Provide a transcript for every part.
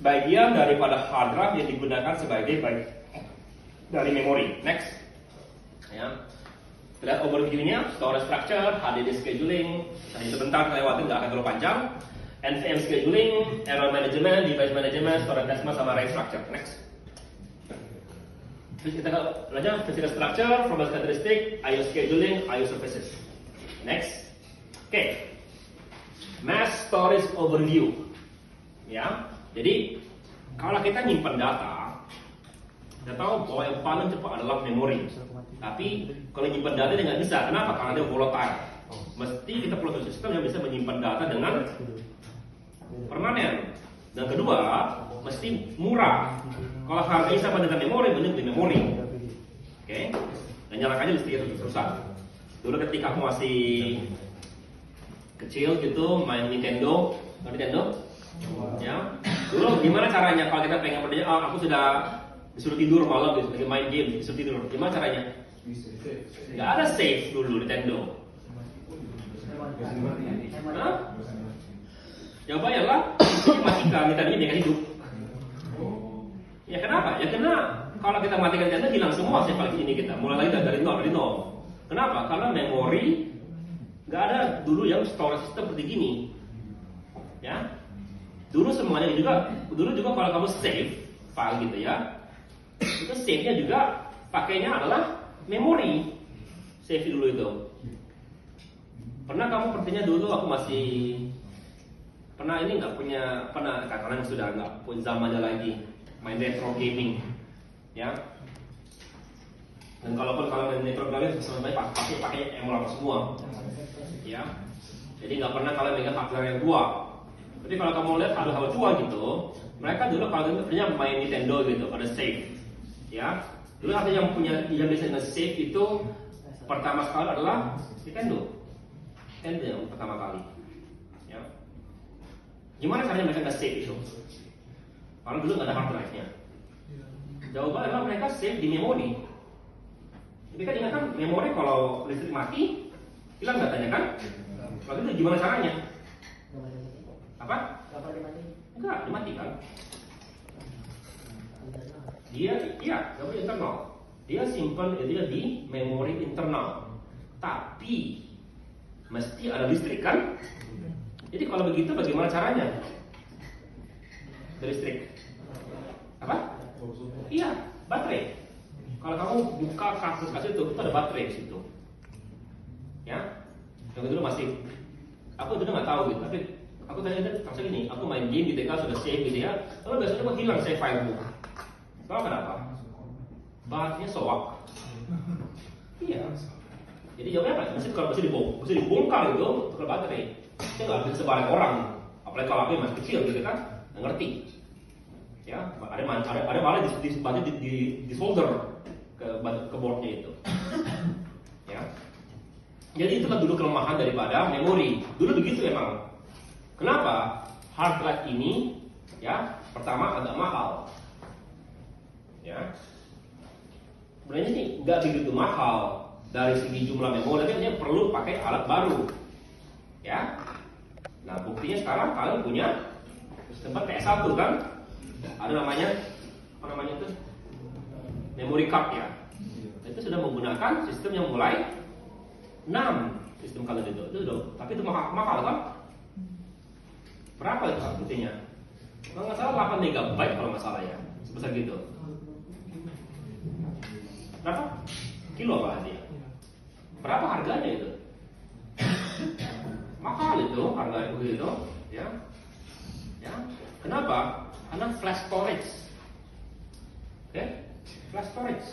bagian daripada hard drive yang digunakan sebagai bagian dari memori. Next. Ya. Lihat overview-nya, storage structure, HDD scheduling, nah itu bentar lewatin, nggak akan terlalu panjang. NVM scheduling, error management, device management, storage attachment, sama array structure. Next. Terus kita lanjut physical structure, formal characteristic, IO scheduling, IO services. Next. Oke. Mass storage overview. Ya. Jadi kalau kita nyimpan data, kita tahu bahwa yang paling cepat adalah memori. Tapi kalau nyimpan data nggak bisa. Kenapa? Karena dia volatile. Mesti kita perlu sistem yang bisa menyimpan data dengan permanen. Dan kedua, mesti murah. Kalau harganya sama dengan memori, mending beli memori. Oke? Dan nyalakannya listrik terus-terusan. Dulu ketika aku masih kecil gitu, main Nintendo, ya. Dulu gimana caranya kalau kita pengen berdaya? Oh, aku sudah disuruh tidur malam, lagi main game, disuruh tidur. Gimana caranya? Nggak ada save dulu Nintendo. Hah? Jawabannya lah, matikan Nintendo dia hidup. Ya kenapa? Ya karena kalau kita matikan Nintendo hilang semua save file ini kita. Mulai lagi dari nol. Kenapa? Karena memori nggak ada dulu yang storage system seperti gini. Ya. Dulu semuanya juga kalau kamu save file gitu ya, itu save-nya juga pakainya adalah memori. Save dulu itu. Pernah kamu sepertinya dulu aku masih pernah ini nggak punya, pernah karena sudah nggak punya zamannya lagi main retro gaming, ya. Dan kalaupun kalau main retro gaming sampai pakai emulator semua, ya. Jadi nggak pernah kalian megang hardware yang tua. Tapi kalau kamu lihat hal-hal tua gitu, mereka dulu kalau punya main Nintendo gitu, ada save, ya. Dulu ada yang bisa nge-save itu pertama sekali adalah Nintendo yang pertama kali, ya. Gimana caranya mereka nge-save itu? Karena dulu nggak ada hard drive-nya. Jawabannya adalah mereka save di memori. Jadi kan ingat kan, memori kalau listrik mati hilang datanya kan? Lalu itu gimana caranya? Apa? Enggak, dimatikan. Dia memori internal. Dia simpan dia di memori internal. Tapi mesti ada listrik kan? Jadi kalau begitu bagaimana caranya? Listrik. Apa? Iya, baterai. Kalau kamu buka kartu itu ada baterai di situ. Ya. Yang dulu masih, aku dulu nggak tahu gitu, tapi aku tanya langsung gini, aku main game gitu kan sudah save gitu ya, lalu biasanya aku hilang save file bu. Tahu kenapa? Bahannya soak. Iya. Jadi jawabnya apa? Mesti dibongkar itu tukar baterai. Itu nggak bisa sebarang orang. Apalagi kalau aku masih kecil gitu kan, nggak ngerti. Ya, ada malah di solder ke boardnya itu. Ya. Jadi itulah dulu kelemahan daripada memori. Dulu begitu emang. Kenapa? Hard drive ini ya pertama agak mahal. Ya. Sebenarnya sih nggak begitu mahal dari segi jumlah memori, tapi dia perlu pakai alat baru. Ya. Nah, buktinya sekarang kalian punya tempat PS1 kan? Ada namanya itu? Memory card ya. Itu sudah menggunakan sistem yang mulai 6 sistem kalian itu sudah, tapi itu mahal kan? Berapa itu buktinya? Kalau nggak salah 8 MB kalau nggak salah ya, sebesar gitu. Berapa? Kilo apa dia? Berapa harganya itu? Mahal itu harga itu, ya. Ya. Kenapa? Karena flash storage. Oke? Flash storage.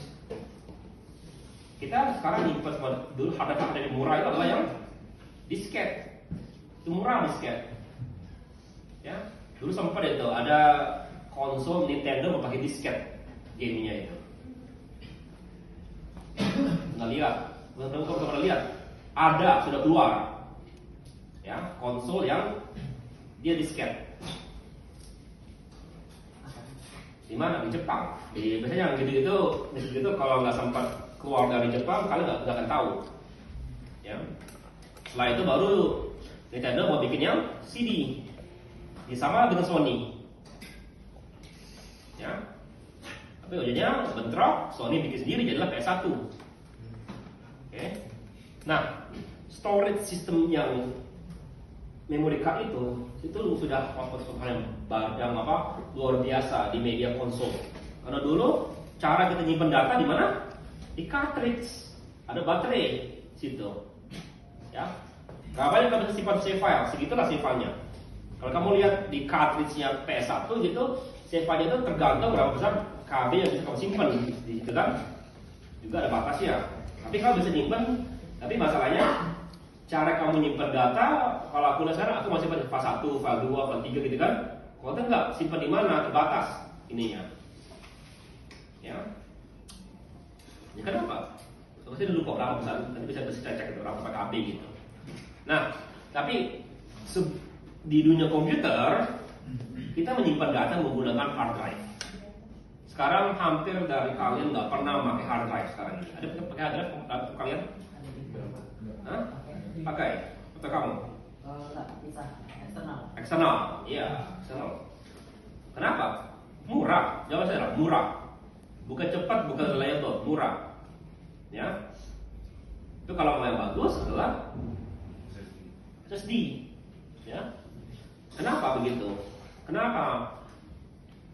Kita sekarang nyimpan dulu hard drive murah itu adalah yang disket. Itu murah disket. Ya. Dulu sempat itu ada konsol Nintendo memakai disket gamenya itu. Nggak lihat, belum pernah lihat. Ada sudah keluar, ya konsol yang dia disket. Di mana? Di Jepang. Biasanya yang gitu-gitu kalau nggak sempat keluar dari Jepang, kalian nggak akan tahu. Ya. Setelah itu baru Nintendo mau bikin yang CD. Ini sama dengan Sony. Tapi ujungnya bentrok, Sony bikin sendiri jadilah PS1. Oke. Nah, storage system yang memory card itu sudah yang luar biasa di media konsol. Karena dulu cara kita nyimpen data di mana? Di cartridge. Ada baterai situ. Ya. Berapa yang kamu simpan save file? Segitulah save filenya. Kalau kamu lihat di cartridge-nya PS1 gitu, save file-nya itu tergantung berapa besar KB yang bisa kamu simpan di situ kan. Juga ada batasnya. Tapi kamu bisa nyimpan, tapi masalahnya cara kamu nyimpan data, kalau aku sekarang aku masih simpan file 1, file 2, file 3 gitu kan. Kalau enggak simpan di mana? Terbatas ininya. Ya. Ya kenapa? Saya udah lupa berapa besar, nanti bisa cek itu berapa KB gitu. Nah, tapi di dunia komputer kita menyimpan data menggunakan hard drive. Sekarang hampir dari kalian nggak pernah pakai hard drive sekarang ini. Ada pakai hard drive kalian? Hah? Pakai? Atau kamu? Bisa eksternal. Eksternal, iya eksternal. Kenapa? Murah. Jawab saya murah. Bukan cepat, bukan reliable, murah. Ya, itu kalau yang bagus adalah SSD. Ya, kenapa begitu? Kenapa?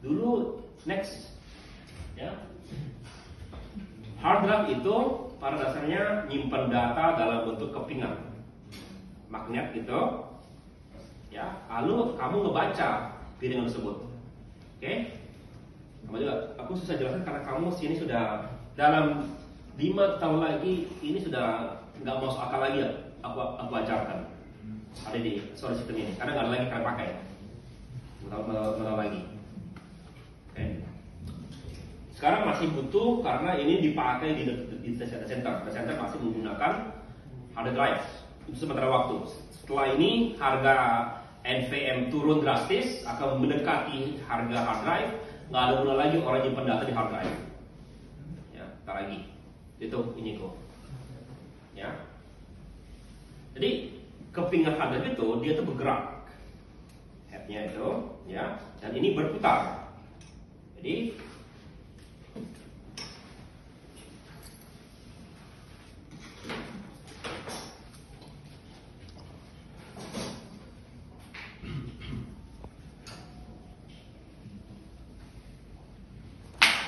Dulu next, ya, hard drive itu pada dasarnya nyimpan data dalam bentuk kepingan, magnet gitu. Ya, lalu kamu ngebaca piringan tersebut. Oke? Kamu juga, aku susah jelaskan karena kamu sini sudah dalam 5 tahun lagi ini sudah nggak masuk akal lagi ya aku ajarkan ada di storage system ini karena nggak ada lagi kalian pakai menang lagi. Oke. Sekarang masih butuh karena ini dipakai di data center. Data center masih menggunakan hard drive itu sementara waktu. Setelah ini harga NVMe turun drastis akan mendekati harga hard drive, nggak ada guna lagi orang nyimpen data di hard drive. Ya, ntar lagi. Itu ini kok, ya. Jadi kepingan hard drive itu dia tuh bergerak, headnya itu, ya, dan ini berputar. Jadi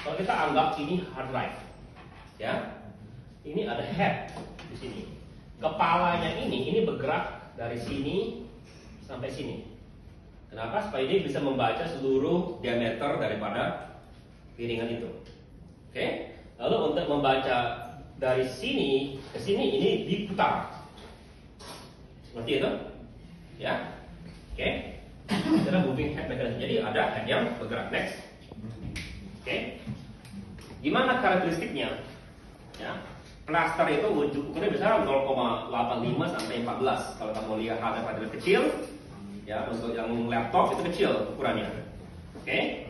kalau kita anggap ini hard drive, ya. Ini ada head di sini. Kepalanya ini bergerak dari sini sampai sini. Kenapa? Supaya dia bisa membaca seluruh diameter daripada piringan itu. Oke? Lalu untuk membaca dari sini ke sini ini diputar. Seperti itu. Ya. Oke? Itu adalah moving head mechanism. Jadi ada head yang bergerak. Next. Oke? Gimana karakteristiknya? Ya, plaster itu ukurannya besar 0,85 sampai 14. Kalau kamu lihat hard drive kecil, ya untuk yang laptop itu kecil ukurannya. Oke,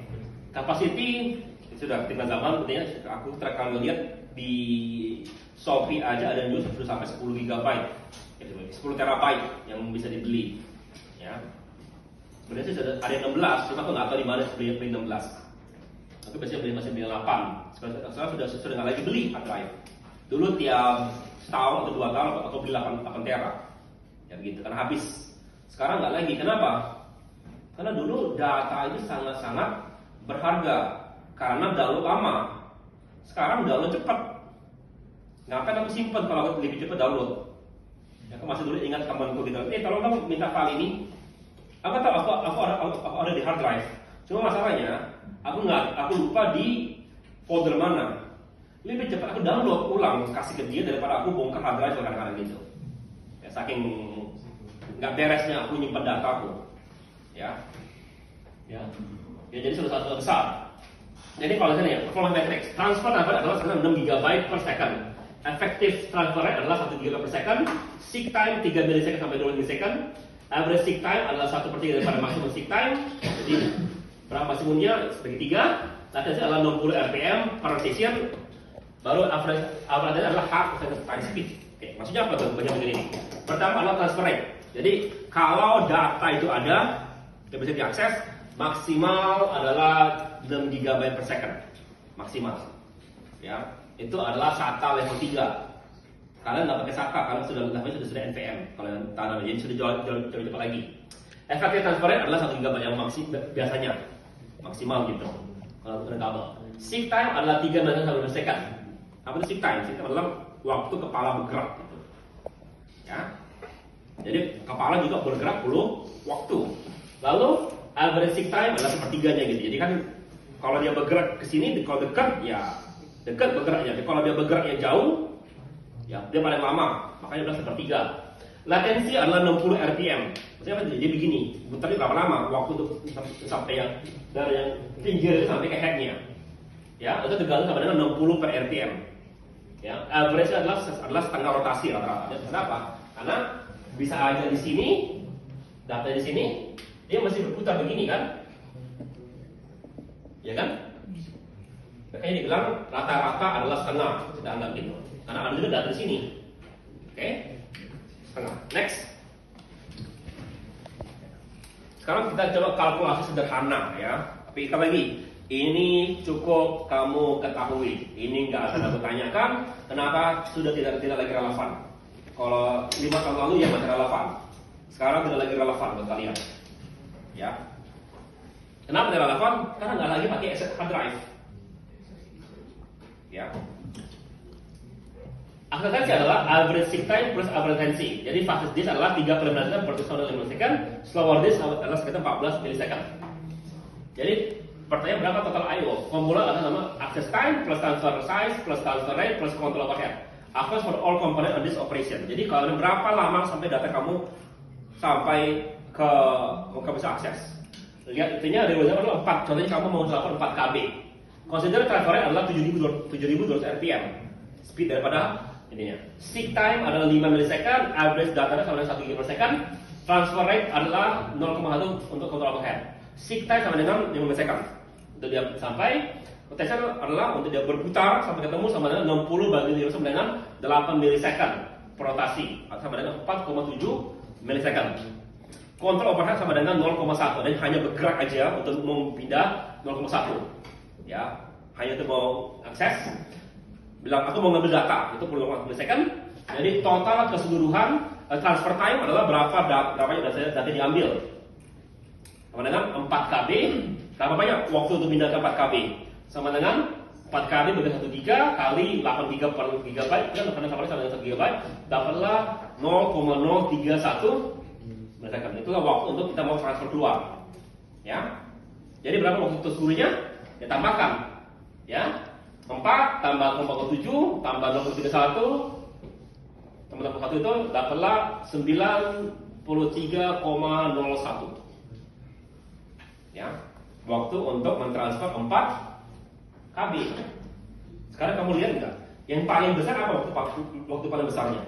capacity sudah tinggal zaman. Aku terakhir lihat di Shopee aja ada news sudah sampai 10 GB, 10 terabyte yang bisa dibeli. Ya, sebenarnya sih sudah ada 16, cuma aku nggak tahu di mana beli 16. Aku biasanya beli masih beli 8. Sekarang sudah nggak lagi beli hard drive. Dulu tiap setahun atau 2 tahun aku beli 8 tera. Ya begitu, karena habis. Sekarang nggak lagi. Kenapa? Karena dulu data itu sangat-sangat berharga karena download lama. Sekarang download cepat. Ngapain aku simpan kalau aku lebih cepat download? Ya, aku masih dulu ingat temanku gitu. Tolong kamu minta file ini. Aku tahu aku ada di hard drive. Cuma masalahnya aku lupa di folder mana. Lebih cepat aku download ulang kasih ke dia daripada aku bongkar hard drive kadang-kadang gitu. Ya, saking nggak beresnya aku nyimpan dataku. Ya, jadi sudah satu besar. Jadi kalau sini ya performance matrix transfer adalah 6 GB per second. Effective transfer rate adalah 1 GB per second. Seek time 3 milisecond sampai 2 milisecond. Average seek time adalah 1/3 daripada maksimum seek time. Jadi berapa maksimumnya sebagai 3. Latensi adalah 60 rpm per session. Baru average adalah half time speed. Oke, maksudnya apa tuh banyak begini? Pertama adalah transfer rate. Jadi kalau data itu ada yang bisa diakses, maksimal adalah 6 GB per second. maksimal. Ya, itu adalah SATA level 3. Kalian nggak pakai SATA, kalian sudah NVM. Kalau yang tanah jadi sudah jauh cepat lagi. Efektif transfer rate adalah 1 GB yang biasanya maksimal gitu. Kalau dengan kabel. Seek time adalah 3 menit sampai 5 second. Apa itu seek time? Seek time adalah waktu kepala bergerak gitu. Ya. Jadi kepala juga bergerak perlu waktu. Lalu average seek time adalah sepertiganya gitu. Jadi kan kalau dia bergerak ke sini, kalau dekat ya dekat bergeraknya. Tapi kalau dia bergeraknya jauh, ya dia paling lama. Makanya adalah sepertiga. Latensi adalah 60 RPM. Maksudnya apa? Jadi begini, muternya berapa lama waktu untuk sampai yang dari yang pinggir sampai ke headnya. Ya, itu tergantung sama dengan 60 per RPM. Ya, average adalah setengah rotasi rata-rata. Kenapa? Karena bisa aja di sini, data di sini, dia masih berputar begini kan? Ya kan? Makanya dibilang rata-rata adalah setengah, kita anggap gitu. Karena ada juga data di sini. Oke? Setengah. Next. Sekarang kita coba kalkulasi sederhana ya. Tapi sekali lagi, ini cukup kamu ketahui. Ini nggak akan aku tanyakan. Kenapa sudah tidak lagi relevan? Kalau 5 tahun lalu ya masih relevan. Sekarang tidak lagi relevan buat kalian. Ya. Kenapa tidak relevan? Karena nggak lagi pakai hard drive. Ya. Akselerasi adalah average seek time plus average latency. Jadi fastest disk adalah 3,9 per 2,5 second, slower disk adalah sekitar 14 milisecond. Jadi pertanyaan berapa total I/O? Formula adalah nama access time plus transfer size plus transfer rate plus control overhead. Across for all component on this operation. Jadi kalau berapa lama sampai data kamu sampai ke bisa akses? Lihat intinya dari adalah 4. Contohnya kamu mau melakukan 4 KB. Consider transfer rate adalah 7.200 RPM. Speed daripada ininya. Seek time adalah 5 milisecond, average data sama dengan 1 GB per second. Transfer rate adalah 0,1 untuk control overhead. Seek time sama dengan 5 milisecond. Untuk dia sampai, rotation adalah untuk dia berputar sampai ketemu sama dengan 60 bagi 0 sama dengan 8 milisecond per rotasi, sama dengan 4,7 milisecond. Control overhead sama dengan 0,1 dan hanya bergerak aja untuk memindah 0,1. Ya, hanya untuk mau akses. Bilang aku mau ngambil data, itu perlu 40 second. Jadi total keseluruhan transfer time adalah berapa data diambil. Sama dengan 4 KB. Berapa banyak waktu untuk pindah ke 4 KB? Sama dengan 4 KB bagi 1 GB kali 8 GB per GB, kan sama dengan 1 GB, dapatlah 0,031 misalkan. Itulah waktu untuk kita mau transfer keluar. Ya. Jadi berapa waktu itu seluruhnya? Ya tambahkan. Ya. 4 tambah 0,7 tambah 0,31 tambah 0,1 itu dapatlah 93,01. Ya. Waktu untuk mentransfer 4 KB. Sekarang kamu lihat enggak? Yang paling besar apa waktu paling besarnya?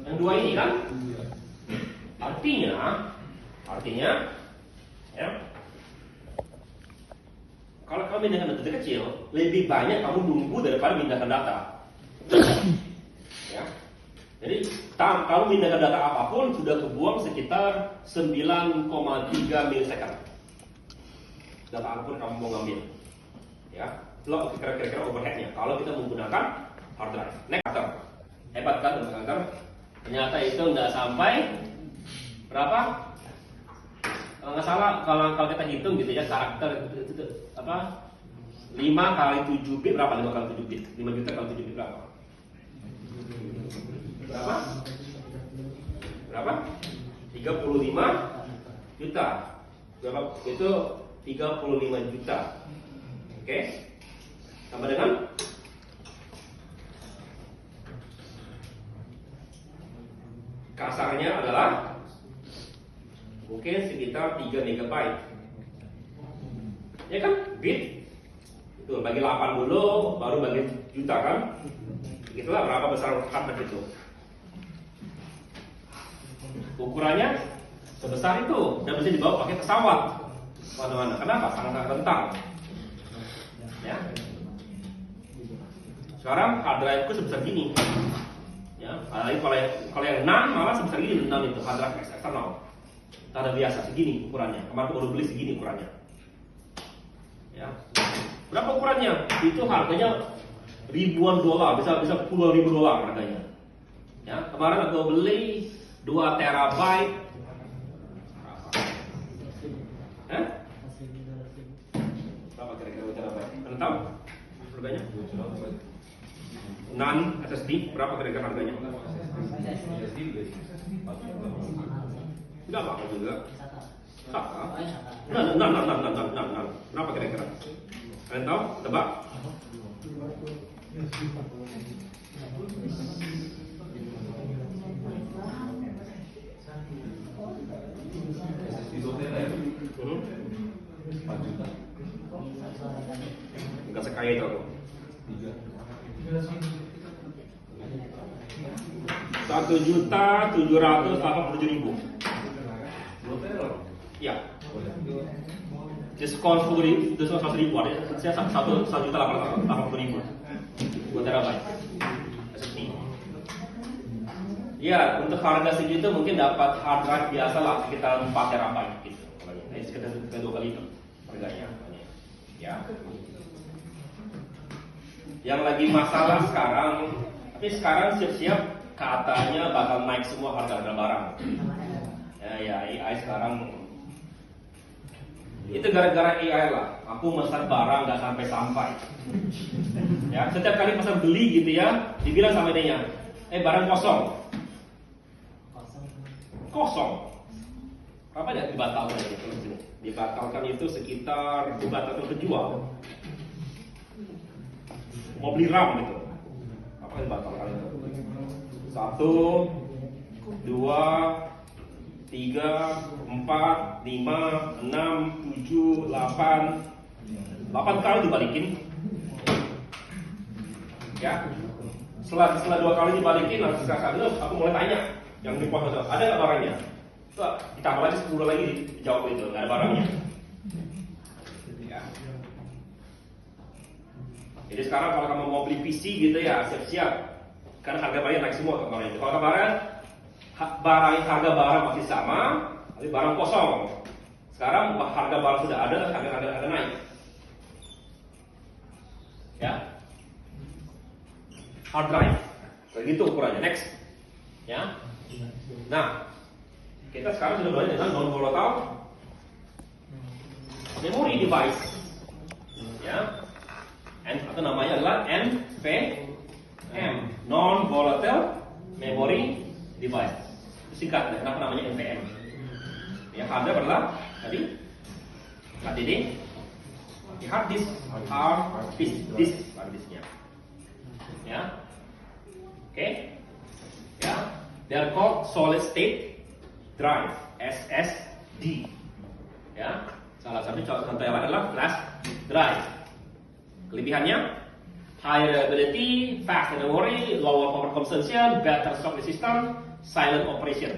Yang dua ini kan? Artinya ya. Kalau kamu pindahkan data kecil, lebih banyak kamu nunggu daripada pindahkan data. Ya. Jadi kamu pindahkan data apapun sudah kebuang sekitar 9,3 milisecond. Data apapun kamu mau ngambil. Ya. Lo kira-kira overheadnya. Kalau kita menggunakan hard drive. Next, hebat kan teman-teman? Ternyata itu nggak sampai berapa? Kalau nggak salah, kalau kita hitung gitu ya, karakter itu apa? 5 kali 7 bit berapa? 5 kali 7 bit, 5 juta kali 7 bit berapa? Berapa? 35 juta. Berapa? Itu 35 juta. Oke? Sama dengan kasarnya adalah mungkin sekitar 3 MB. Ya kan? Bit itu bagi 8 dulu, baru bagi juta kan? Itulah berapa besar hard drive itu. Ukurannya sebesar itu dan bisa dibawa pakai pesawat mana-mana. Kenapa? Sangat rentang. Ya. Sekarang hard drive ku sebesar gini. Ya, kalau yang NAND malah sebesar gini, NAND itu hard drive eksternal. Standar biasa segini ukurannya. Kemarin aku baru beli segini ukurannya. Ya. Berapa ukurannya? Itu harganya ribuan dolar, bisa puluhan ribu dolar harganya. Ya, kemarin aku beli 2 terabyte. Hah? Berapa kira-kira 2 terabyte? Anda tahu harganya? NAND SSD berapa kira-kira harganya? Enggak apa juga. Sama. Nah. Berapa kira-kira? Kalian tahu? Tebak? Enggak sekaya itu aku. 1.787.000. Ya. Diskon 10.000, diskon 100.000 ada. Saya 1.880.000. 2 terabyte SSD. Ya, untuk harga segitu mungkin dapat hard drive biasa lah sekitar 4 terabyte gitu. Ini sekitar 2 kali itu harganya. Ya. Yang lagi masalah sekarang, tapi sekarang siap-siap katanya bakal naik semua harga-harga barang. Ya, AI sekarang itu gara-gara AI lah. Aku pesan barang nggak sampai. Ya, setiap kali pesan beli gitu ya, dibilang sama dia, barang kosong. Apa ya dibatalkan itu? Dibatalkan itu sekitar dibatalkan penjual. Mau beli RAM gitu. Apa yang dibatalkan itu? 1, 2, 3, 4, 5, 6, 7, 8 kali dibalikin. Ya. Setelah 2 kali dibalikin, langsung saat itu aku mulai tanya yang di pos ada nggak barangnya? Ditambah lagi 10 lagi dijawab itu nggak ada barangnya. Ya. Jadi sekarang kalau kamu mau beli PC gitu ya siap-siap, karena harga barangnya naik semua kemarin. Kalau kemarin harga barang masih sama, tapi barang kosong. Sekarang harga barang sudah ada, harga naik. Ya. Hard drive, begitu ukurannya. Next, ya. Nah, kita sekarang sudah mulai dengan non-volatile memory device, ya. Atau namanya adalah NVM, non-volatile memory device. Singkat, kenapa namanya NVM? Ya, hardware adalah tadi HDD, hard disk, hard disknya. Ya, oke, ya, they are called solid state drive (SSD). Ya, salah satu contoh yang lain adalah flash drive. Kelebihannya high reliability, fast memory, lower power consumption, better stock resistance, silent operation.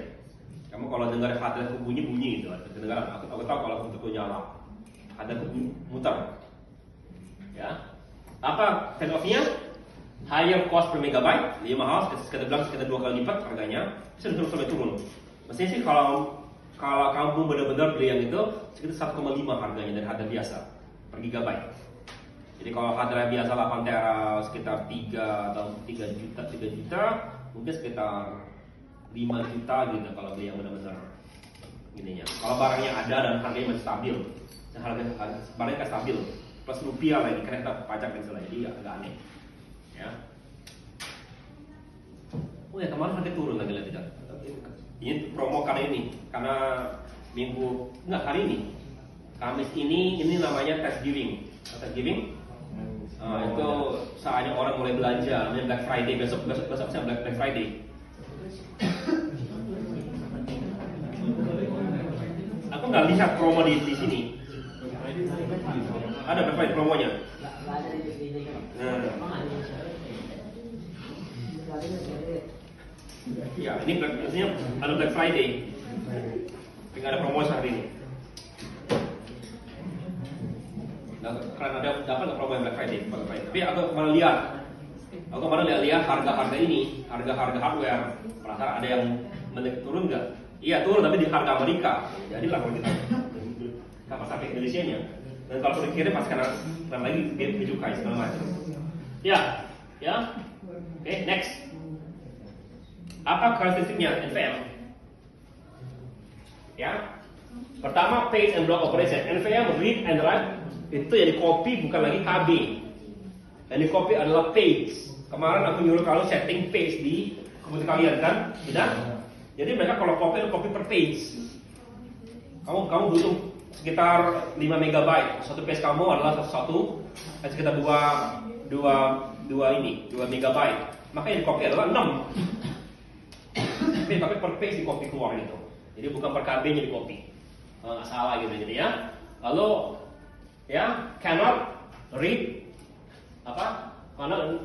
Kamu kalau dengar hard drive bunyi itu, kedengaran. Aku tahu kalau untuk nyala, ada muter. Ya, apa trade-off-nya? Higher cost per megabyte, lebih mahal, sekitar 2 kali lipat harganya, bisa sampai turun. Mestinya sih kalau kamu benar-benar beli yang itu sekitar 1,5 harganya dari harga biasa per gigabyte. Jadi kalau harga biasa 8 tera sekitar 3 atau 3 juta, mungkin sekitar 5 juta gitu kalau beli yang benar-benar gininya. Kalau barangnya ada dan harganya masih stabil, barangnya kan stabil, plus rupiah lagi karena pajak dan sebagainya, jadi agak aneh. Ya. Oh ya, kemarin harga turun lagi tidak? Ini promo kali ini karena hari ini Kamis ini namanya Thanksgiving. Itu saatnya orang mulai belanja, namanya Black Friday. Besok saya Black Friday. Aku nggak lihat promo di sini. Ada Black Friday promonya. Ya, ini biasanya ada Black Friday. Tidak ada promosi hari ini. Karena ada dapat promo Black Friday. Tapi aku kemarin lihat harga-harga ini, harga hardware. Penasaran ada yang turun nggak? Iya turun tapi di harga Amerika. Jadi lah kalau kita kapal sampai Indonesia-nya. Dan kalau dikirim pasti karena lagi dia cukai segala macam. Ya, ya. Oke, next. Apa karakteristiknya NVM? Ya. Pertama page and block operation. NVM read and write itu yang di copy bukan lagi KB. Yang di copy adalah page. Kemarin aku nyuruh kalau setting page di komputer kalian kan, tidak? Jadi mereka kalau copy per page. Kamu butuh sekitar 5 megabyte. Satu page kamu adalah sekitar 2 megabyte. Maka yang di copy adalah 6. Tapi per page di copy keluar itu. Jadi bukan per KB-nya di copy. Nggak salah gitu jadi ya. Lalu ya cannot read cannot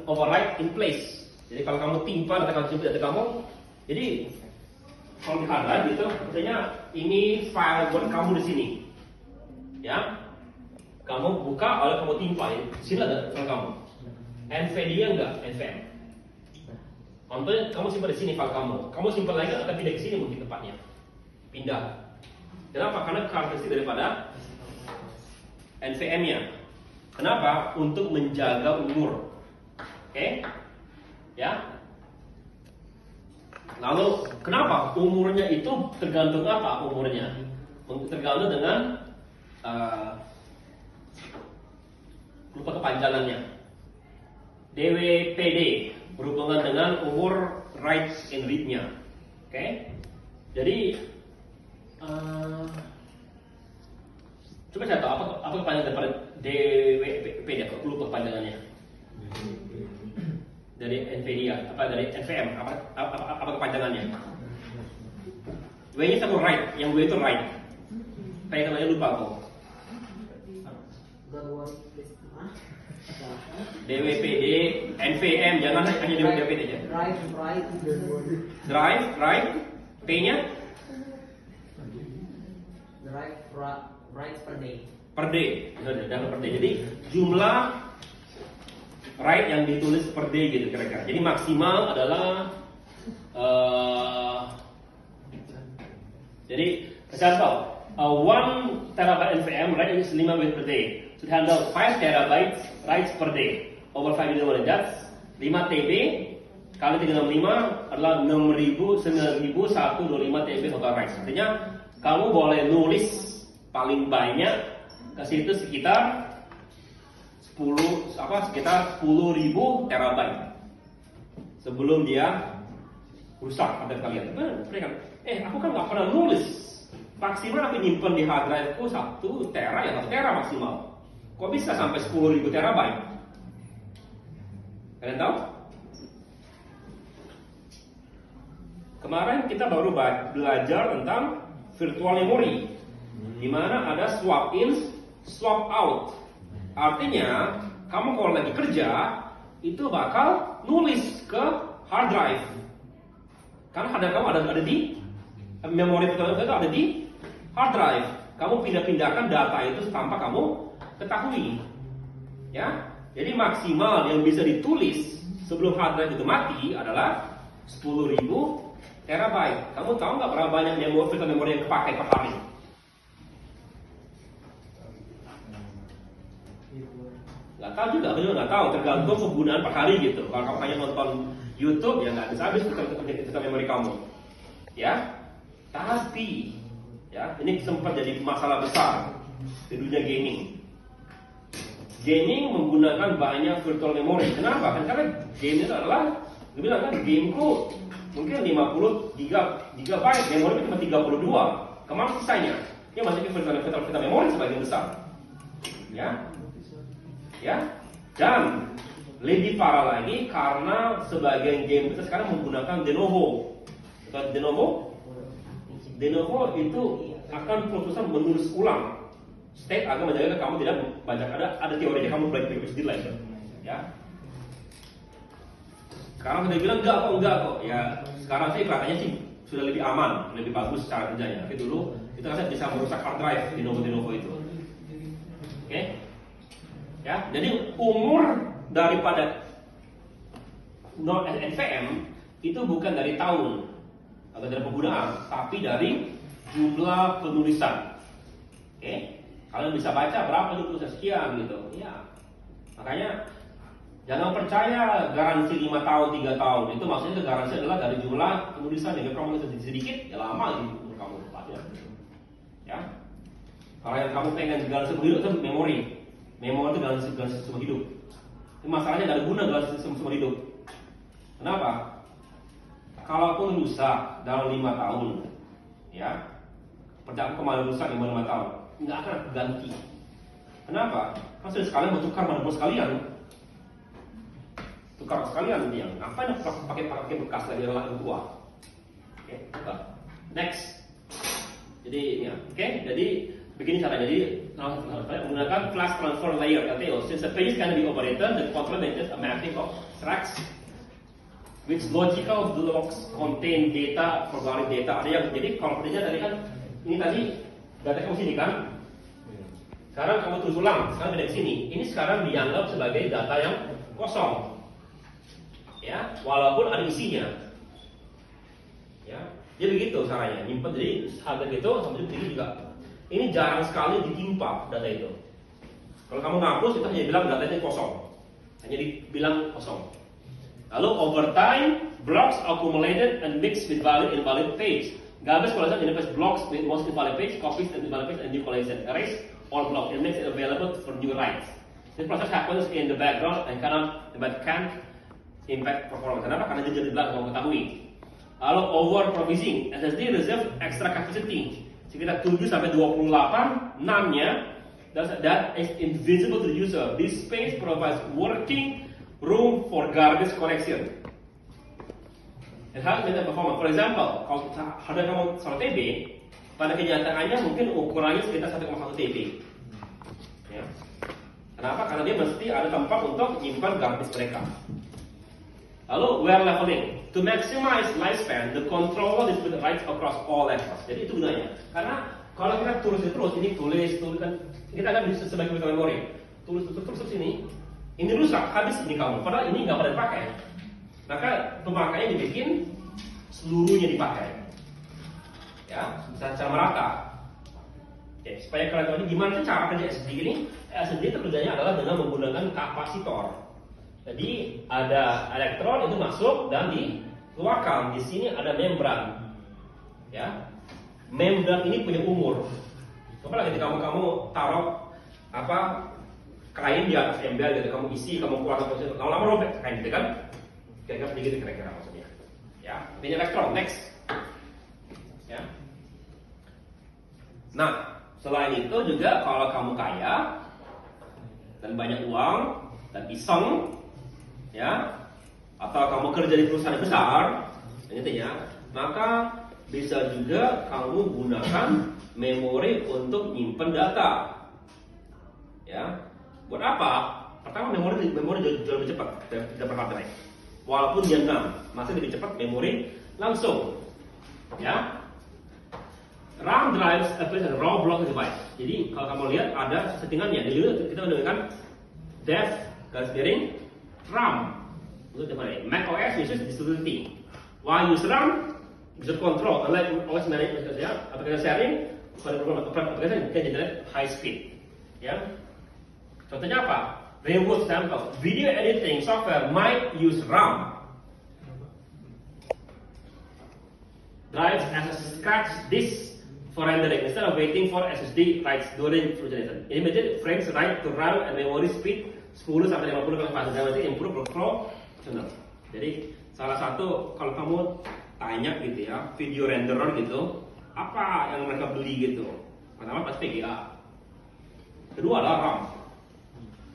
overwrite in place. Jadi kalau kamu timpa data kamu, jadi kalau di hard drive gitu, artinya ini file buat kamu di sini, ya. Kamu buka, lalu kamu timpa, ya. Sini ada file kamu. NVIDIA enggak, NVM. Contohnya kamu simpan di sini file kamu. Kamu simpan lagi akan pindah ke sini mungkin tempatnya. Pindah. Kenapa? Karena karakteristik daripada NVM-nya. Kenapa? Untuk menjaga umur. Oke? Ya. Lalu kenapa? Umurnya itu tergantung apa umurnya? Tergantung dengan lupa kepanjangannya. DWPD berhubungan dengan umur write and read-nya. Oke? Jadi coba saya tahu apa kepanjangan daripada DWPD? Aku lupa kepanjangannya. Dari NVIDIA, dari NVM, apa kepanjangannya? W-nya sama write, yang W itu write. Kayak namanya lupa kok. DWPD, NVM, jangan hanya DWPD aja. Drive, write, P-nya? Write per day. Per day, per day. Jadi jumlah write yang ditulis per day gitu kira-kira. Jadi maksimal adalah jadi example 1 terabyte NVM write is 5 bytes per day. So to handle 5 terabytes writes per day over 5 million. That's 5 TB kali 365 adalah 9.125 TB total writes. Artinya kamu boleh nulis paling banyak ke situ sekitar 10.000 terabyte sebelum dia rusak pada kalian. Aku kan nggak pernah nulis. Maksimal aku nyimpen di hard drive ku 1 tera ya 1 tera maksimal. Kok bisa sampai 10.000 terabyte? Kalian tahu? Kemarin kita baru belajar tentang virtual memory, di mana ada swap in, swap out. Artinya, kamu kalau lagi kerja, itu bakal nulis ke hard drive. Karena hard drive kamu ada di memori itu ada di hard drive. Kamu pindah-pindahkan data itu tanpa kamu ketahui. Ya, jadi maksimal yang bisa ditulis sebelum hard drive itu mati adalah 10.000 terabyte. Kamu tahu nggak berapa banyak memori yang kepakai per hari? Nggak tahu juga, aku juga nggak tahu. Tergantung penggunaan per hari gitu. Kalau kamu hanya nonton YouTube, ya nggak habis-habis kita memori kamu. Ya, tapi ya ini sempat jadi masalah besar di dunia gaming. Gaming menggunakan banyak virtual memory. Kenapa? Karena game itu adalah, gue bilang kan, gameku mungkin 50 gigabyte, memori cuma 32. Kemana sisanya? Ini masih virtual memory sebagian besar. Ya, dan lebih parah lagi karena sebagian game kita sekarang menggunakan de novo. De novo itu akan proses menulis ulang state agar menjaga kamu tidak banyak ada teorinya kamu belajar sendiri lah itu. Ya. Sekarang kita bilang enggak kok. Ya, sekarang sih kelihatannya sih sudah lebih aman, lebih bagus cara kerjanya. Tapi dulu itu kan bisa merusak hard drive de novo itu. Oke? Ya, jadi umur daripada NVM itu bukan dari tahun, atau dari penggunaan, tapi dari jumlah penulisan. Oke, kalian bisa baca berapa itu tulisan sekian gitu. Ya, makanya jangan percaya garansi 5 tahun, 3 tahun. Itu maksudnya garansi adalah dari jumlah penulisan. Jika kamu menulis sedikit, ya lama gitu umur kamu pasti. Ya, kalau yang kamu pengen garansi seumur hidup itu memori. Memori itu garansi seumur hidup. Ini masalahnya gak ada guna garansi seumur hidup. Kenapa? Kalaupun rusak dalam 5 tahun, ya, perjalanan kemarin rusak 5 tahun, nggak akan ganti. Kenapa? Kan sudah sekalian bertukar motherboard sekalian. Tukar sekalian dia. Apa yang pakai bekas dari yang tua? Oke, next. Jadi ya, oke. Jadi begini caranya. Jadi menggunakan flash transfer layer (FTL). Since the page can be operated, the control is a mapping of tracks which logical blocks contain data, programming data. Ada yang jadi kalau kerjanya tadi kan ini tadi data kamu sini kan. Sekarang kamu tulis ulang, sekarang dari sini. Ini sekarang dianggap sebagai data yang kosong. Ya, walaupun ada isinya. Ya, jadi begitu caranya. Nyimpen jadi harga gitu sampai begini juga. Ini jarang sekali ditimpa data itu. Kalau kamu ngapus itu hanya bilang datanya kosong. Hanya dibilang kosong. Lalu over time, blocks accumulated and mixed with valid and invalid page. Garbage collection identifies blocks with most invalid page, copies and invalid page, and new collection. Erase all blocks and makes it available for new writes. This process happens in the background and can't impact performance. Kenapa? Karena dia jadi belakang kamu ketahui. Lalu over provisioning, SSD reserve extra capacity sekitar 7 sampai 28, 6-nya that is invisible to the user. This space provides working room for garbage collection. It has better performance. For example, kalau harga kamu 1 TB, pada kenyataannya mungkin ukurannya sekitar 1,1 TB. Ya. Kenapa? Karena dia mesti ada tempat untuk menyimpan garbage mereka. Lalu wear leveling, to maximize lifespan, the controller distribute writes across all levels. Jadi itu gunanya. Karena kalau kita terus ini tulis kan kita akan bisa sebagai memori. Tulis ini rusak, habis ini kamu. Padahal ini nggak pada dipakai. Maka pemakainya dibikin seluruhnya dipakai. Ya, secara merata. Oke, supaya kalian tahu ini gimana sih cara kerja SSD ini? SSD itu kerjanya adalah dengan menggunakan kapasitor. Jadi ada elektron itu masuk dan dikeluarkan. Di sini ada membran. Ya, membran ini punya umur. Coba lagi ketika kamu taruh kain di atas ember gitu, kamu isi, kamu keluarkan lama-lama robek kain gitu kan? Kira-kira sedikit kira-kira maksudnya. Ya, ini elektron. Next. Ya. Nah, selain itu juga kalau kamu kaya dan banyak uang dan iseng, ya, atau kamu kerja di perusahaan besar, intinya, maka bisa juga kamu gunakan memori untuk nyimpen data. Ya, buat apa? Pertama memori jauh lebih cepat daripada hard drive. Walaupun dia 6, masih lebih cepat memori langsung. Ya. RAM drives applies as raw block device. Jadi kalau kamu lihat ada settingannya. Di dulu kita menggunakan dev garis miring RAM. Untuk device. Mac OS uses distributed. Why use RAM? User control. Unlike OS management ya, aplikasi sharing, pada program aplikasi kan generate high speed. Ya. Contohnya apa? Real world example. Video editing software might use RAM. Drives SSD cards disk for rendering instead of waiting for SSD writes during generation. Immediate frames write to RAM and memory speed 10 sampai 50 kali faster dan improve workflow. Jadi salah satu kalau kamu tanya gitu ya, video renderer gitu, apa yang mereka beli gitu? Pertama pasti VGA. Kedua adalah RAM.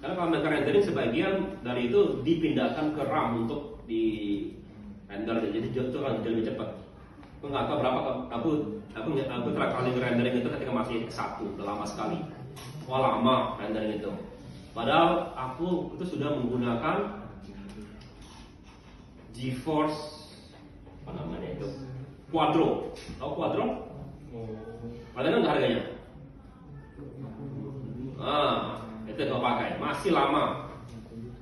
Karena kalau mereka rendering sebagian dari itu dipindahkan ke RAM untuk di render, jadi itu kan lebih cepat. Aku nggak tahu berapa, aku terakhir kali rendering itu ketika masih S1, udah lama sekali. Wah lama rendering itu. Padahal aku itu sudah menggunakan GeForce apa namanya itu Quadro. Tahu Quadro? Padahal nggak harganya. Itu kau pakai, masih lama.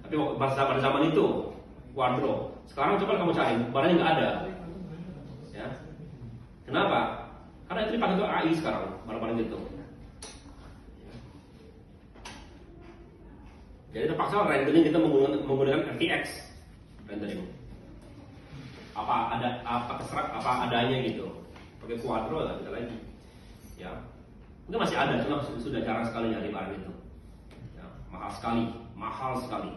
Tapi pada zaman itu Quadro. Sekarang coba kamu cari, barangnya nggak ada. Ya, Kenapa? Karena itu dipakai untuk AI sekarang, barang-barang gitu. Jadi terpaksa rendering kita menggunakan RTX rendering. Apa adanya gitu. Pakai Quadro lah kita lagi. Ya. Mungkin masih ada, cuma sudah jarang sekali nyari barang itu. Ya, mahal sekali.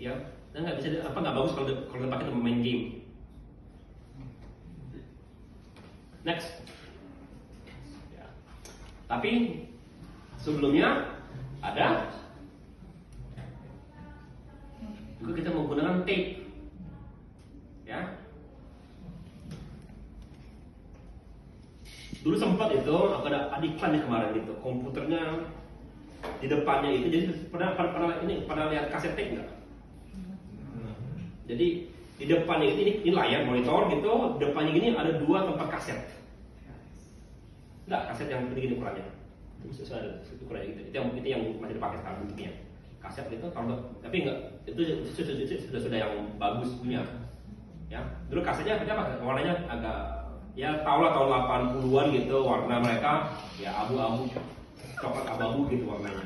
Ya, dan nggak bisa nggak bagus kalau dipakai untuk main game. Next. Ya. Tapi sebelumnya ada juga kita menggunakan tape. Ya. Dulu sempat itu ada iklan kemarin gitu, komputernya di depannya itu, jadi pernah lihat kaset tape nggak? Jadi di depannya ini layar monitor gitu, depannya gini ada 2 tempat kaset. Enggak, kaset yang begini ukurannya. Itu ada ukurannya gitu. Itu yang masih dipakai sekarang bentuknya. Kaset itu tapi enggak, itu sudah yang bagus punya. Ya, dulu kasetnya apa? Warnanya agak ya tahulah tahun 80-an gitu, warna mereka ya abu-abu, coklat abu-abu gitu warnanya.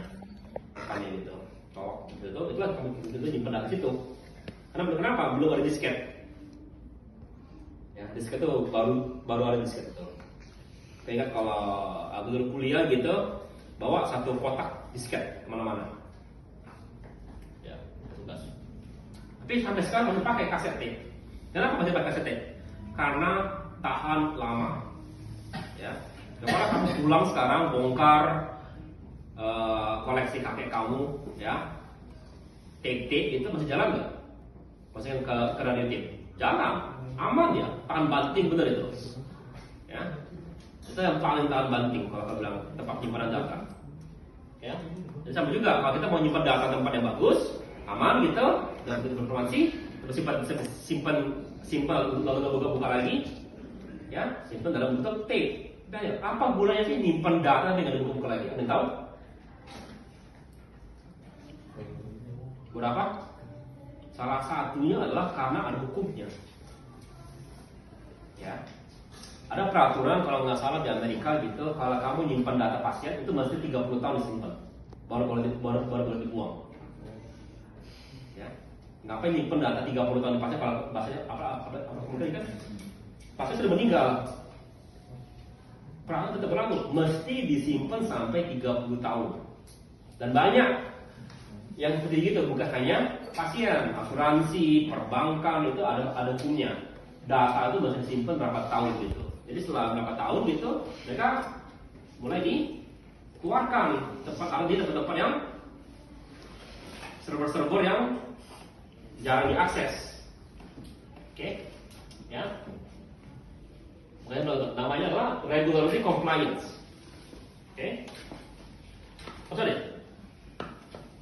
Makanya gitu. Itulah kamu nyimpen data situ. Kenapa? Belum ada disket. Ya, disket itu baru ada disket itu. Saya ingat kalau aku dulu kuliah gitu, bawa 1 kotak disket kemana-mana. Ya, tugas. Tapi sampai sekarang masih pakai kaset tape. Kenapa masih pakai kaset tape? Karena tahan lama. Ya, coba kamu pulang sekarang bongkar koleksi kakek kamu, ya, tape itu masih jalan nggak? Maksudnya ke radio tape, jalan, aman ya, tahan banting bener itu. Ya, itu yang paling tahan banting kalau kita bilang tempat penyimpanan data. Ya, dan sama juga kalau kita mau nyimpan data tempat yang bagus, aman gitu, dan informasi, terus simpan lalu buka lagi, ya, simpan dalam bentuk tape. Dan ya, apa gunanya sih nyimpan data dengan buka lagi? Anda tahu? Berapa? Salah satunya adalah karena ada hukumnya. Ya, ada peraturan kalau nggak salah di Amerika gitu, kalau kamu nyimpan data pasien itu mesti 30 tahun disimpan, baru boleh dibuang. Ya, ngapain nyimpan data 30 tahun di pasien kalau bahasanya apa kemudian kan pasien sudah meninggal. Peraturan tetap berlaku, mesti disimpan sampai 30 tahun. Dan banyak yang seperti gitu, bukan hanya pasien, asuransi, perbankan itu ada hukumnya. Data itu masih disimpan berapa tahun gitu. Jadi setelah berapa tahun gitu, mereka mulai dikeluarkan di tempat-tempat yang server-server yang jarang diakses. Oke, ya. Namanya adalah regulatory compliance. Oke. Deh.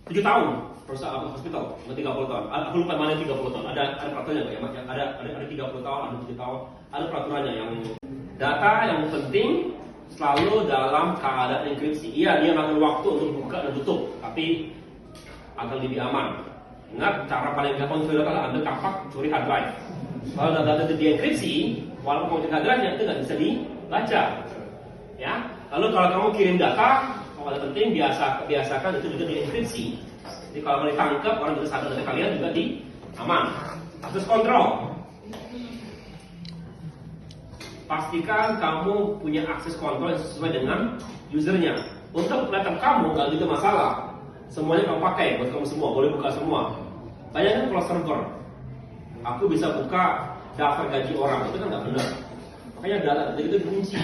7 tahun perusahaan hospital, 30 tahun. Aku lupa mana 30 tahun. Ada peraturannya ya, Mas. Ada 30 tahun, ada 7 tahun. Ada peraturannya yang data yang penting selalu dalam keadaan enkripsi. Iya, dia makan waktu untuk buka dan tutup, tapi agar lebih aman. Ingat, cara paling gampang mencuri data adalah ambil kampak, curi hard drive. Kalau data itu dienkripsi, walaupun kamu curi hard drive-nya itu nggak bisa dibaca. Ya, lalu kalau kamu kirim data, kalau ada penting biasakan itu juga dienkripsi. Jadi kalau mau ditangkap, orang bisa sadar data kalian juga aman. Akses kontrol. Pastikan kamu punya akses kontrol yang sesuai dengan usernya. Untuk laptop kamu nggak gitu masalah. Semuanya kamu pakai buat kamu semua, boleh buka semua. Bayangkan kalau server, aku bisa buka daftar gaji orang, itu kan nggak benar. Makanya data itu dikunci.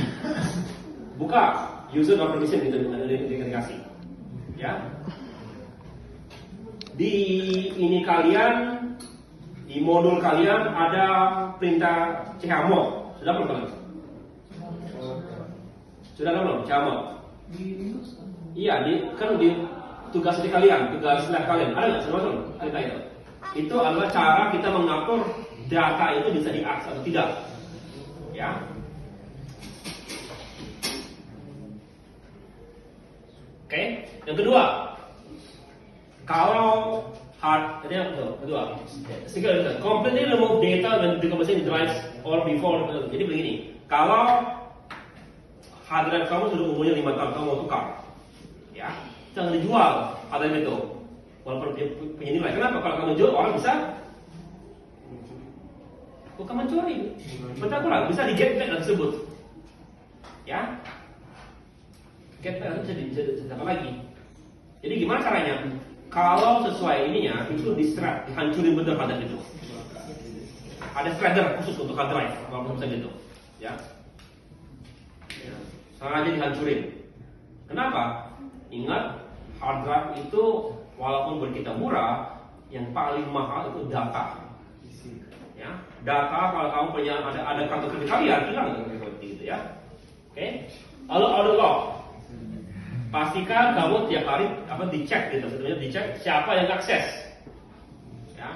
Buka user non permission gitu dikasih. Ya. Di ini kalian, di modul kalian ada perintah chmod. Sudah belum kalian? Sudah belum chmod? Iya, kan di tugas di kalian, tugas lab kalian ada nggak? Sudah belum perintah itu? Itu adalah cara kita mengatur data itu bisa diakses atau tidak. Ya. Oke, yang kedua, kalau hard, ini yang kedua, completely remove data when the conversation drives or before. Jadi begini, kalau hard drive kamu sudah umurnya 5 tahun, kamu mau tukar, ya, jangan dijual hard drive itu, walaupun punya nilai. Kenapa? Kalau kamu jual, orang bisa bukan mencuri, betul kurang, bisa di get back tersebut, ya, get back bisa didapat lagi. Jadi gimana caranya? Kalau sesuai ininya, itu dihancurin betul hard drive itu. Ada shredder khusus untuk hard drive, kalau misalnya gitu, ya. Sengaja dihancurin. Kenapa? Ingat, hard drive itu walaupun buat kita murah, yang paling mahal itu data. Ya, data kalau kamu punya ada kartu kredit kalian hilang seperti itu ya. Oke. Lalu auto lock. Pastikan kamu tiap hari dicek gitu, sebetulnya dicek siapa yang akses. Ya.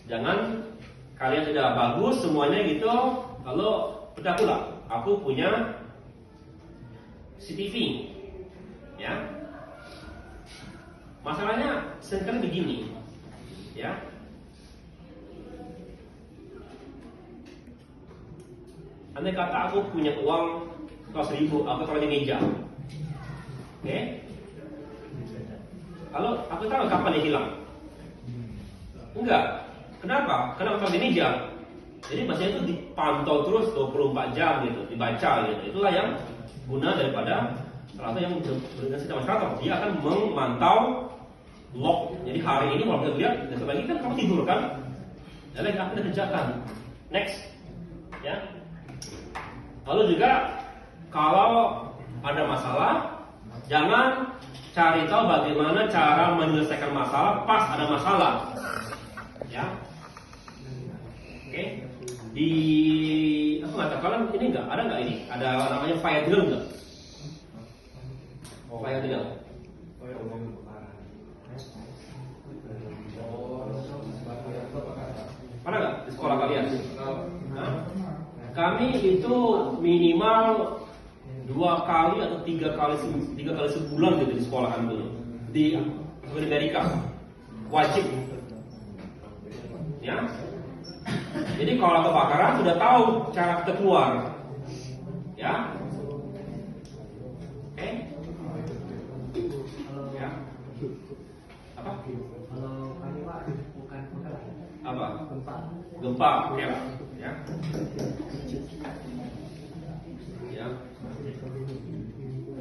Jangan kalian sudah bagus semuanya gitu, lalu udah pulang. Aku punya CCTV, ya. Masalahnya sekarang begini, ya. Andai kata aku punya uang 100.000, aku taruh di meja, oke? Kalau aku tahu kapan dia hilang? Enggak. Kenapa? Karena aku taruh di meja. Jadi masanya itu dipantau terus 24 jam gitu, dibaca gitu. Itulah yang guna daripada salah satu yang berhubungan sama masyarakat. Dia akan memantau log. Jadi hari ini kalau kita lihat, dan sebagainya kan kamu tidur kan? Jadi apa kita kerjakan? Next, ya. Lalu juga kalau ada masalah, jangan cari tahu bagaimana cara menyelesaikan masalah pas ada masalah, ya. Oke. Di aku nggak tahu kalian ini ada nggak ini? Ada namanya fire drill nggak? Fire drill. Ada nggak di sekolah kalian? Nah, kami itu minimal 2 kali atau 3 kali sebulan gitu di sekolah kami dulu di Amerika, wajib, ya. Jadi kalau kebakaran sudah tahu cara kita keluar, ya. Oke. Ya. Apa? Kalau kami Pak bukan Apa? gempa. Gempa, ya. Ya. Ya.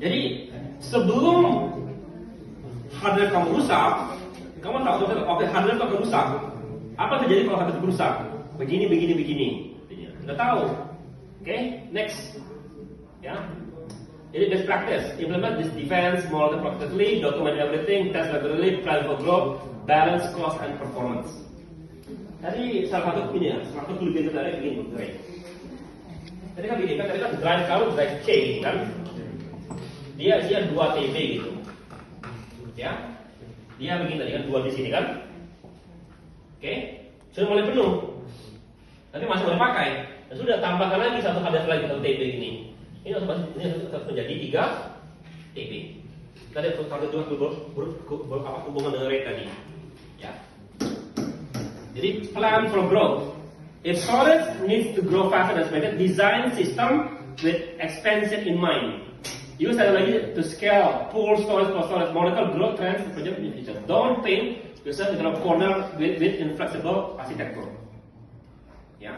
Jadi sebelum hard drive kamu rusak, kamu tahu oke hard drive kamu rusak. Apa terjadi kalau hard drive rusak? Begini. Kita tahu. Oke, next. Ya. Jadi best practice, implement this defense, monitor proactively, document everything, test regularly, plan for growth, balance cost and performance. Tadi salah satu ini ya, salah satu kelebihan kita ada begini, Tadi kan begini kan, tadi kan drive kamu drive C kan, dia 2 TB gitu, ya, dia begini tadi kan 2 di sini kan, oke, sudah mulai penuh. Nanti masih boleh pakai. Dan sudah tambahkan lagi 1 hard drive lagi 1 TB ini. Ini harus menjadi 3 TB. Tadi satu dua hubungan dengan rate tadi. Ya. Jadi plan for growth. If storage needs to grow faster than expected, design system with expansion in mind. Use technology to scale, pool storage for storage, monitor growth trends, project in the future. Don't paint yourself into a corner with inflexible architecture. Ya,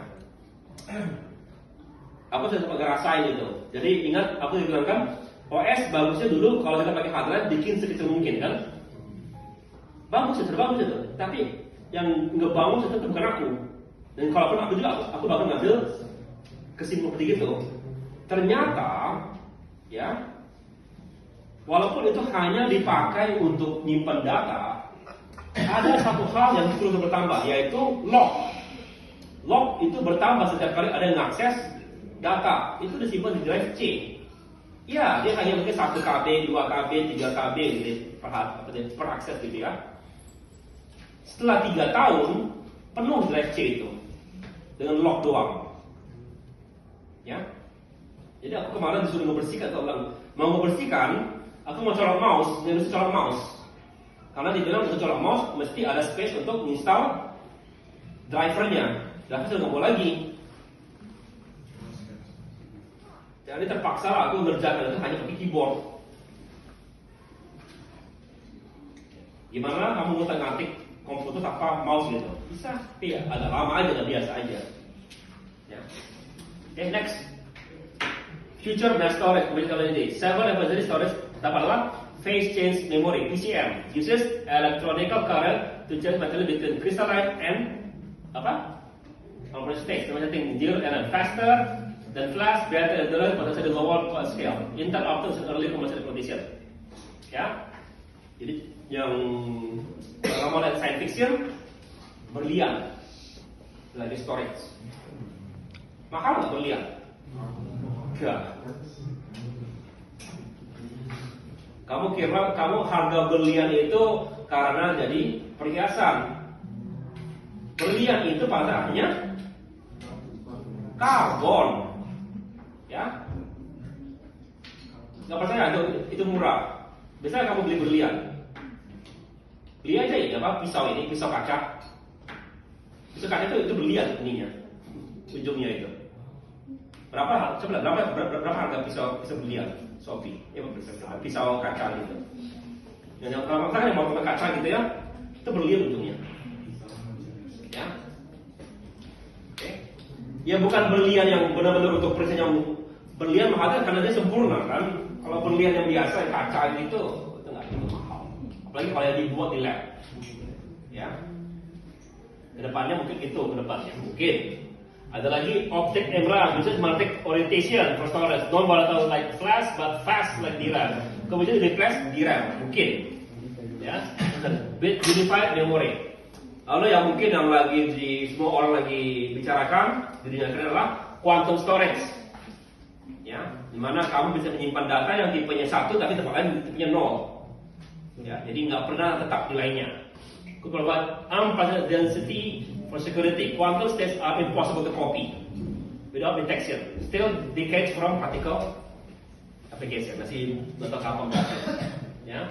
aku sudah sempat ngerasain itu. Jadi ingat, aku bilang kan, OS bagusnya dulu kalau kita pakai hard drive bikin sekecil mungkin kan. Bagus itu. Tapi yang ngebangun itu bukan aku. Dan kalaupun aku juga, aku bakal ngambil kesimpulan seperti itu. Ternyata, ya, walaupun itu hanya dipakai untuk nyimpan data, ada satu hal yang terus bertambah, yaitu log. Log itu bertambah setiap kali ada yang mengakses data. Itu disimpan di drive C. Ya, dia hanya mungkin 1 KB, 2 KB, 3 KB gitu, per akses gitu ya. Setelah 3 tahun, penuh drive C itu dengan log doang. Ya. Jadi aku kemarin disuruh membersihkan, aku bilang mau membersihkan, aku mau colok mouse, dia mesti colok mouse. Karena dibilang untuk colok mouse mesti ada space untuk install drivernya. Java sudah nggak mau lagi. Jadi terpaksa lah aku ngerjakan itu hanya pakai keyboard. Gimana kamu ngutak-ngatik komputer tanpa mouse gitu? Bisa, tapi ya agak lama aja, nggak biasa aja. Ya. Oke, next. Future mass storage, kemudian ini. Seven Advisory Storage dapat apa? Phase change memory (PCM) uses electronical current to change material between crystalline and apa? Solid state. Macam zero and faster than flash, better endurance, pada the lower cost scale. Intel Optane early commercial condition. Ya, jadi yang kalau dari science fiction berlian lagi storage. Mahal nggak berlian? Enggak. Kamu kira harga berlian itu karena jadi perhiasan? Berlian itu pada akhirnya karbon, ya. Nggak percaya itu murah. Biasanya kamu beli berlian, beli aja ya apa? Pisau ini, pisau kaca. Pisau kaca itu berlian ininya, ujungnya itu. Berapa? Coba berapa harga pisau berlian? Shopee, ya pisau kaca gitu. Yang kalau yang mau kaca gitu ya, itu berlian ujungnya. Ya, oke. Ya bukan berlian yang benar-benar untuk presiden yang berlian mahal karena dia sempurna kan. Kalau berlian yang biasa yang kaca gitu, itu nggak begitu mahal. Apalagi kalau yang dibuat di lab. Ya, kedepannya mungkin itu kedepannya mungkin. Ada lagi object emerald, uses magnetic orientation for storage, non-volatile like flash but fast like DRAM. Kemudian di flash DRAM mungkin, ya, bit unified memory. Lalu yang mungkin yang lagi semua orang lagi bicarakan di dunia kerja adalah quantum storage, ya, dimana kamu bisa menyimpan data yang tipenya 1 tapi tempat lain tipenya 0, ya, jadi nggak pernah tetap nilainya. Kemudian unprecedented density for security. Quantum states are impossible to copy without detection. Still decades from particle application. Masih bentuk kapan ya.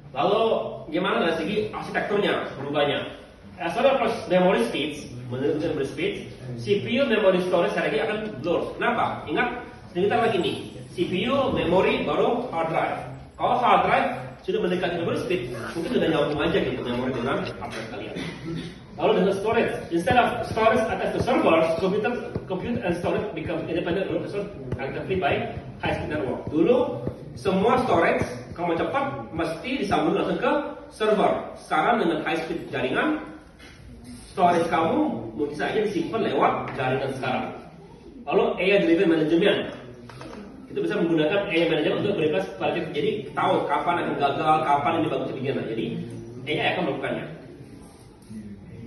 Lalu gimana dari segi arsitekturnya berubahnya? As far as memory speeds, menurut memory speeds, CPU memory storage hari ini akan blur. Kenapa? Ingat sebentar lagi nih. CPU memory baru hard drive. Kalau hard drive sudah mendekati memory speed, mungkin sudah nyambung aja gitu memori dengan hard drive kalian. Lalu dengan storage, instead of storage attached to servers, compute and storage become independent processor actively by high-speed network. Dulu semua storage kalau mau cepat mesti disambung langsung ke server. Sekarang dengan high-speed jaringan, storage kamu mungkin saja disimpan lewat jaringan sekarang. Lalu AI driven management, itu bisa menggunakan AI management untuk berikan kualitas. Jadi tahu kapan akan gagal, kapan ini bagus begini. Jadi AI akan melakukannya.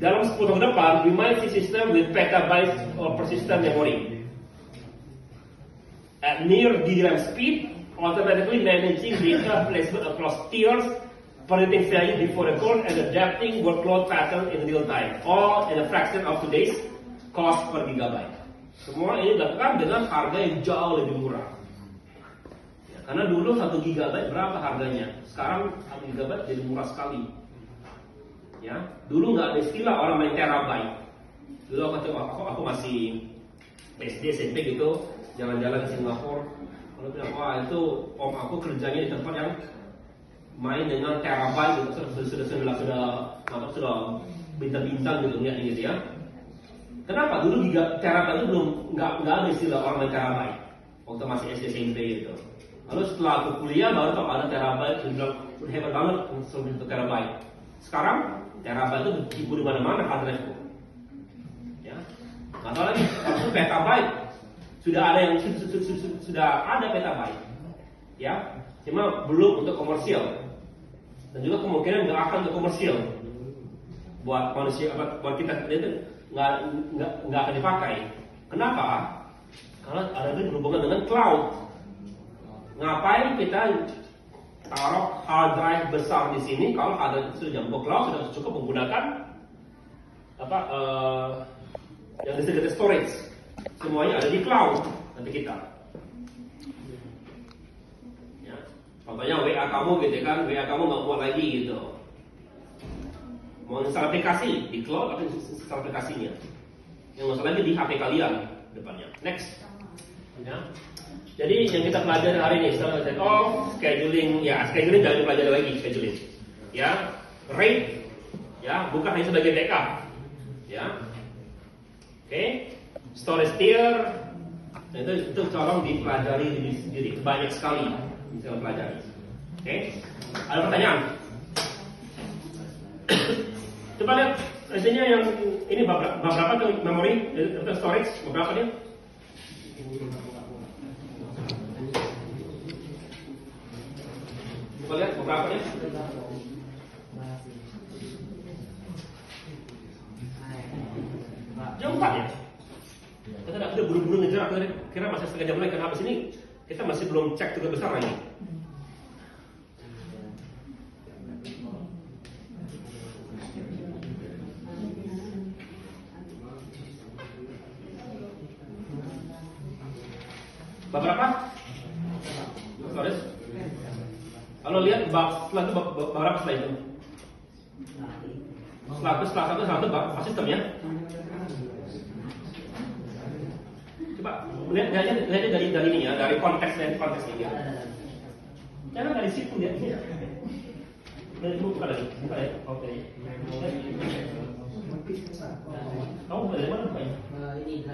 Dalam 10 tahun depan, we might see system with petabytes of persistent memory. At near DRAM speed, automatically managing data placement across tiers, predicting value before the code, and adapting workload pattern in real time, all in a fraction of today's cost per gigabyte. Semua ini dilakukan dengan harga yang jauh lebih murah. Ya, karena dulu 1 gigabyte berapa harganya? Sekarang 1 gigabyte jadi murah sekali. Ya, dulu nggak ada istilah orang main terabyte. Dulu aku masih SD SMP gitu, jalan-jalan ke Singapura. Kalau bilang wah itu om aku kerjanya di tempat yang main dengan terabyte gitu, sudah bintang-bintang gitu lihat gitu ya. Kenapa dulu terabyte itu nggak ada istilah orang main terabyte waktu masih SD SMP gitu. Lalu setelah aku kuliah baru tahu ada terabyte, bilang hebat banget untuk terabyte. Sekarang terabyte itu dikipu di mana-mana hard drive-ku. Ya, nggak tahu lagi. Waktu petabyte sudah ada yang sudah ada petabyte. Ya, cuma belum untuk komersial. Dan juga kemungkinan nggak akan untuk komersial. Buat manusia, buat kita itu nggak akan dipakai. Kenapa? Karena ada itu berhubungan dengan cloud. Ngapain kita taruh hard drive besar di sini kalau ada sudah jumbo cloud sudah cukup menggunakan yang disebut storage. Semuanya ada di cloud nanti kita. Ya. Contohnya WA kamu gitu kan, WA kamu nggak buat lagi gitu. Mau install aplikasi di cloud atau install aplikasinya. Yang nggak usah lagi di HP kalian depannya. Next. Ya. Jadi yang kita pelajari hari ini setelah set off, scheduling, ya scheduling jangan dipelajari lagi scheduling. Ya, rate, ya bukan hanya sebagai backup. Ya, oke, storage tier, itu tolong dipelajari diri sendiri, banyak sekali bisa pelajari. Oke, ada pertanyaan? Coba lihat hasilnya yang ini berapa tuh memori atau storage berapa dia? Coba lihat berapa dia? Jam 4 ya? Kita udah buru-buru ngejar, aku kira masih setengah jam lagi, karena habis ini kita masih belum cek tugas besar lagi. Berapa? Sorry. Kalau lihat setelah itu berapa setelah itu? Setelah satu apa sistemnya? Coba lihatnya dari ini ya, dari konteks ini ya. Jangan dari situ ya. Dari buka lagi, buka ya. Oke. Kamu dari mana bukanya? Ini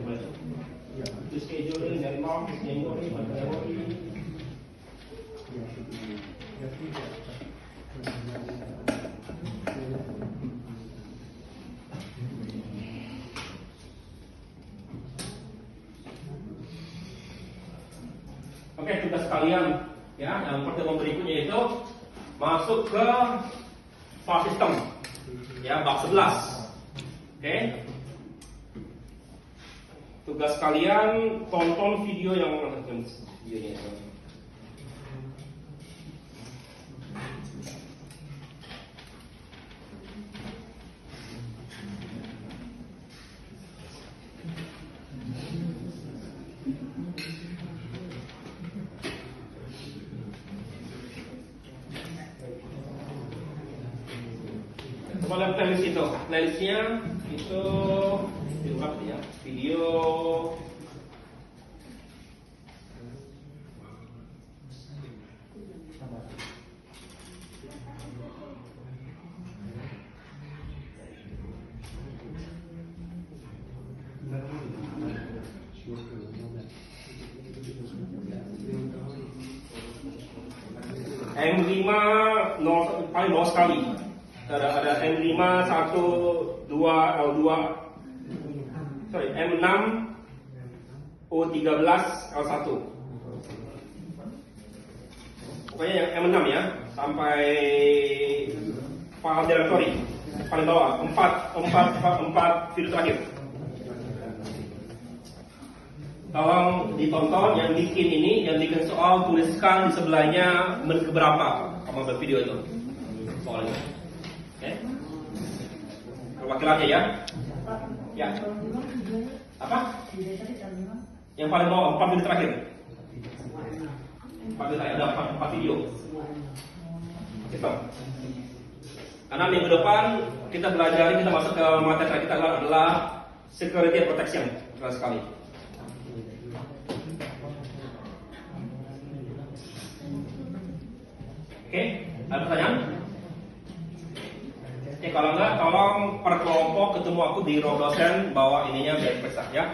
coba. Itu scheduling dari mau, memori, memori. Oke, tugas kalian ya, yang pertemuan berikutnya itu masuk ke file system ya, bab 11. Oke. Tugas kalian tonton video yang videonya. Coba lihat playlist itu, playlistnya itu ya, video. M5 paling bawah sekali. Ada M5 1 2 L2. Sorry, M6 O13 L1. Pokoknya yang M6 ya, sampai file directory paling bawah, 4 video terakhir. Tolong ditonton, yang bikin ini, yang bikin soal, tuliskan di sebelahnya menit keberapa kamu buat video itu soalnya. Oke? Perwakilannya ya. Ya. Apa? Yang paling bawah 4 video terakhir. 4 video terakhir, ada 4 video. Gitu. Karena minggu depan kita belajar, kita masuk ke materi kita adalah security and protection. Keras sekali. Oke, ada pertanyaan? Oke, kalau enggak, tolong per kelompok ketemu aku di ruang dosen, bawa ininya biar periksa ya.